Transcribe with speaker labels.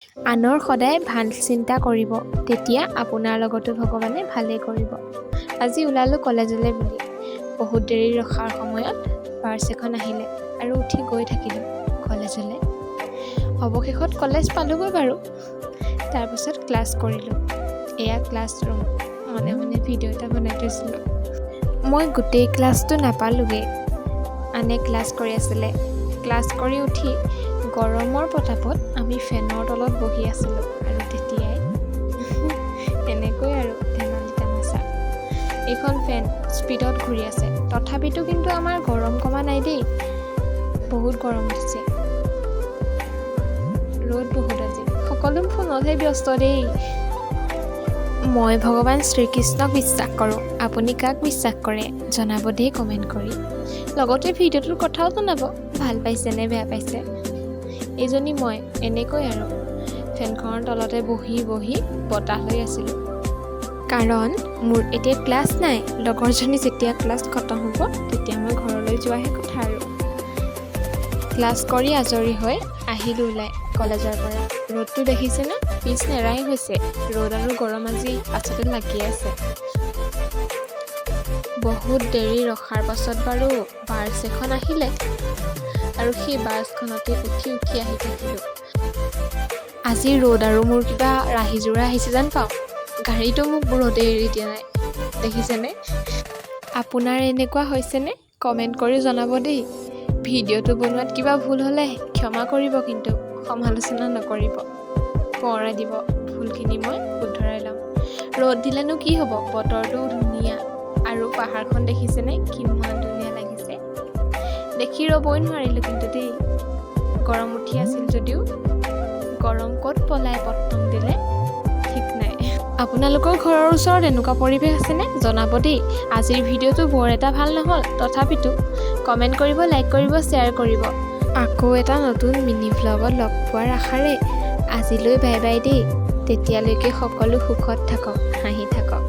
Speaker 1: আনৰ সদায় ভাল চিন্তা কৰিব, তেতিয়া আপোনাৰ লগতো ভগৱানে ভালেই কৰিব। আজি ওলালোঁ কলেজলৈ বুলি। বহুত দেৰি ৰখাৰ সময়ত বাছ এখন আহিলে আৰু উঠি গৈ থাকিলোঁ কলেজলৈ। অৱশেষত কলেজ পালোগৈ বাৰু। তাৰপিছত ক্লাছ কৰিলোঁ। এয়া ক্লাছৰুম। মনে মনে ভিডিঅ' এটা বনাই থৈছিলোঁ। মই গোটেই ক্লাছটো নাপালোগৈ। আনে ক্লাছ কৰি আছিলে। ক্লাছ কৰি উঠি গৰমৰ প্ৰতাপত আমি ফেনৰ তলত বহি আছিলোঁ আৰু তেতিয়াই এনেকৈ আৰু ধেমালি তামাচা। এইখন ফেন স্পীডত ঘূৰি আছে, তথাপিতো কিন্তু আমাৰ গৰম কমা নাই দেই। বহুত গৰম উঠিছে। ৰ'দ বহুত আজি। সকলো ফোনতহে ব্যস্ত দেই। মই ভগৱান শ্ৰীকৃষ্ণক বিশ্বাস কৰোঁ। আপুনি কাক বিশ্বাস কৰে জনাব দেই কমেণ্ট কৰি। লগতে ভিডিঅ'টোৰ কথাও জনাব, ভাল পাইছে নে বেয়া পাইছে। এইজনী মই এনেকৈ আৰু ফেনখনৰ তলতে বহি বহি বতাহ লৈ আছিলোঁ। কাৰণ মোৰ এতিয়া ক্লাছ নাই। লগৰজনী যেতিয়া ক্লাছ খতম হ'ব তেতিয়া মই ঘৰলৈ যোৱাহে কথা আৰু। ক্লাছ কৰি আজৰি হৈ আহিলোঁ ওলাই কলেজৰ পৰা। ৰ'দটো দেখিছেনে? পিছ নেৰাই হৈছে। ৰ'দ আৰু গৰম আজি পাছতে লাগি আছে। বহুত দেৰি ৰখাৰ পাছত বাৰু বাছ এখন আহিলে আৰু সেই বাছখনতে উঠি উঠি আহি থাকিলোঁ। আজি ৰ'দ আৰু মোৰ কিবা ৰাহিজোৰা আহিছে যেন পাওঁ। গাড়ীটো মোক ৰ'দে এৰি দিয়া নাই, দেখিছেনে? আপোনাৰ এনেকুৱা হৈছেনে? কমেণ্ট কৰি জনাব দেই। ভিডিঅ'টো বনোৱাত কিবা ভুল হ'লে ক্ষমা কৰিব, কিন্তু সমালোচনা নকৰিব। সোঁৱৰাই দিব, ভুলখিনি মই শুধৰাই ল'ম। ৰ'দ দিলেনো কি হ'ব, বতৰটো ধুনীয়া আৰু পাহাৰখন দেখিছেনে কিমান ধুনীয়া লাগিছে। দেখি ৰ'বই নোৱাৰিলোঁ কিন্তু দেই। গৰম উঠি আছিল যদিও গৰম ক'ত পলাই পতন দিলে ঠিক নাই। আপোনালোকৰ ঘৰৰ ওচৰত এনেকুৱা পৰিৱেশ আছেনে জনাব দেই। আজিৰ ভিডিঅ'টো বৰ এটা ভাল নহ'ল, তথাপিতো কমেণ্ট কৰিব, লাইক কৰিব, শ্বেয়াৰ কৰিব। আকৌ এটা নতুন মিনি ভ্লগত লগ পোৱাৰ আশাৰে আজিলৈ বাই বাই দেই। তেতিয়ালৈকে সকলো সুখত থাকক, হাঁহি থাকক।